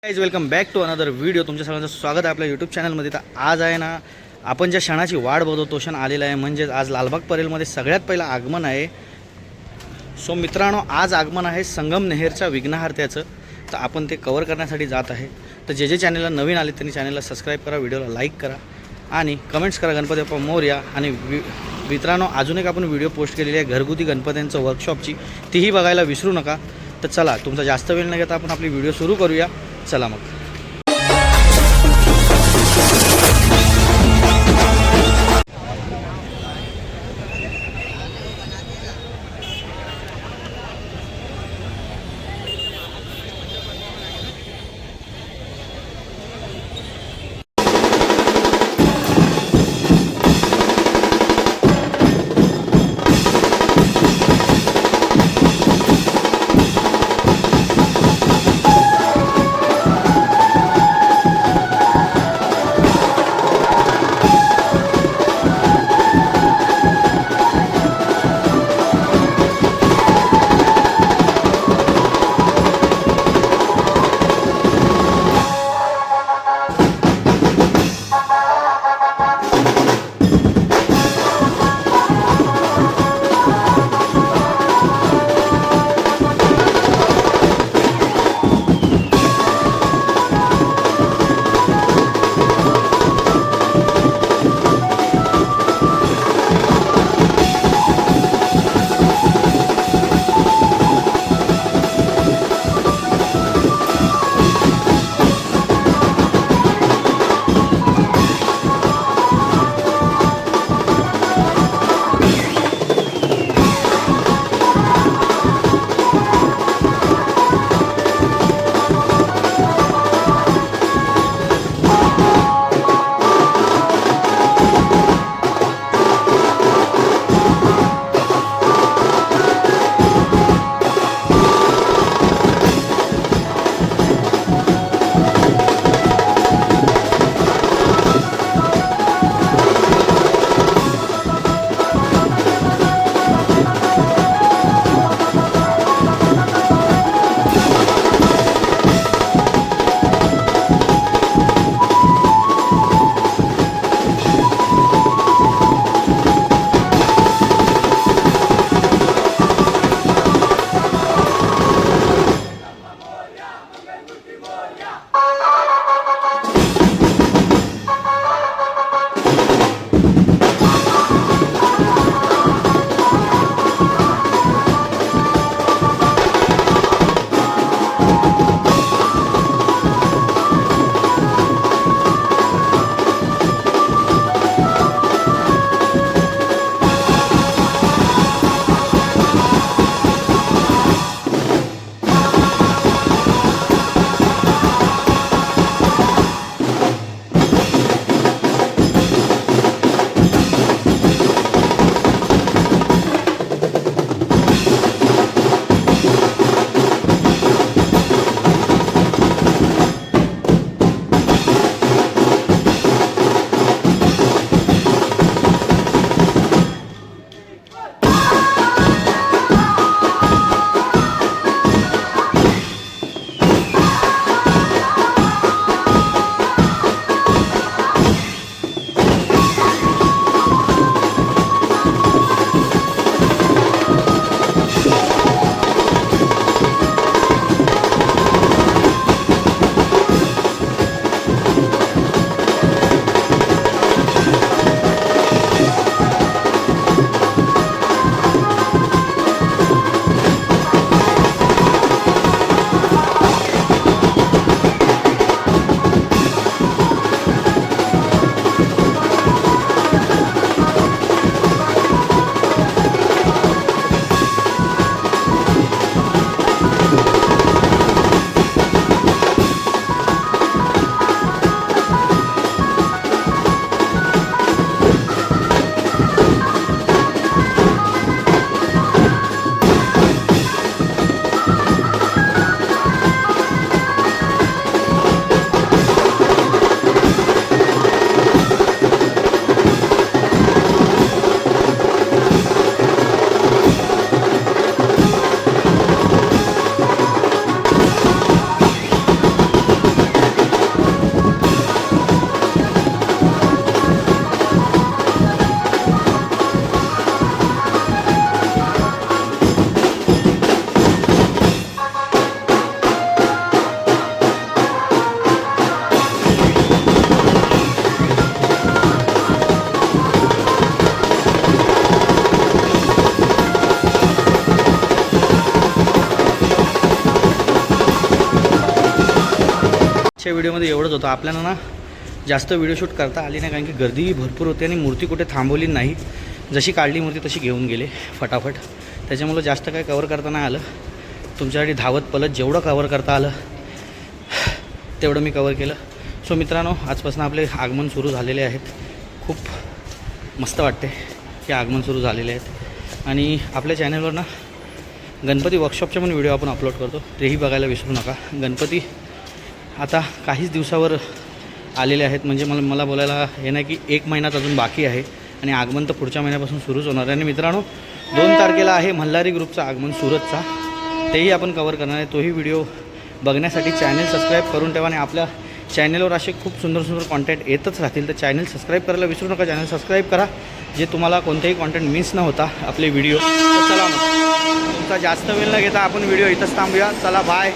Guys welcome back to another video. तुमच्या सगळ्यांचं स्वागत आहे आपल्या यूट्यूब चॅनलमध्ये. तर आज आहे ना, आपण ज्या क्षणाची वाट बघतो तो क्षण आलेला आहे. म्हणजेच आज लालबाग परेलमध्ये सगळ्यात पहिलं आगमन आहे. सो मित्रांनो, आज आगमन आहे संगमनेरच्या विघ्नहर्त्याचं. तर आपण ते कवर करण्यासाठी जात आहे. तर जे चॅनलला नवीन आले त्यांनी चॅनलला सबस्क्राईब करा, व्हिडिओला लाईक करा आणि कमेंट्स करा गणपती बाप्पा मोरया. आणि मित्रांनो, अजून एक आपण व्हिडिओ पोस्ट केलेली आहे घरगुती गणपत्यांचं वर्कशॉपची, तीही बघायला विसरू नका. तर चला, तुमचा जास्त वेळ न घेता आपण आपली व्हिडिओ सुरू करूया. चला मग. आजच्या व्हिडिओमध्ये एवढंच होतं. आपल्याला ना जास्त व्हिडिओ शूट करता आली नाही, कारण की गर्दीही भरपूर होती आणि मूर्ती कुठे थांबवली नाही. जशी काढली मूर्ती तशी घेऊन गेले फटाफट. त्याच्यामुळं जास्त काय कवर करता नाही आलं. तुमच्यासाठी धावत पलत जेवढं कवर करता आलं तेवढं मी कवर केलं. सो मित्रांनो, आजपासून आपले आगमन सुरू झालेले आहेत. खूप मस्त वाटते की आगमन सुरू झालेले आहेत. आणि आपल्या चॅनलवर ना गणपती वर्कशॉपचे पण व्हिडिओ आपण अपलोड करतो, तेही बघायला विसरू नका. गणपती आता काहीच दिवसावर आलेले आहेत. म्हणजे मला बोलायला हे नाही की 1 महिन्यात अजून बाकी आहे आणि आगमन तर पुढच्या महिन्यापासून सुरूच होणार आहे. आणि मित्रांनो, 2 तारखेला आहे मल्हारी ग्रुपचं आगमन सुरतचा, तेही आपण कवर करणार आहे. तोही व्हिडिओ बघण्यासाठी चॅनल सबस्क्राईब करून ठेवा. आणि आपल्या चॅनलवर असे खूप सुंदर सुंदर कॉन्टेंट येतच राहतील, तर चॅनल सबस्क्राईब करायला विसरू नका. चॅनल सबस्क्राईब करा, जे तुम्हाला कोणतेही कॉन्टेंट मिस न होता आपले व्हिडिओ. तर चला मग तुमचा जास्त वेळ न घेता आपण व्हिडिओ इथंच थांबूया. चला बाय.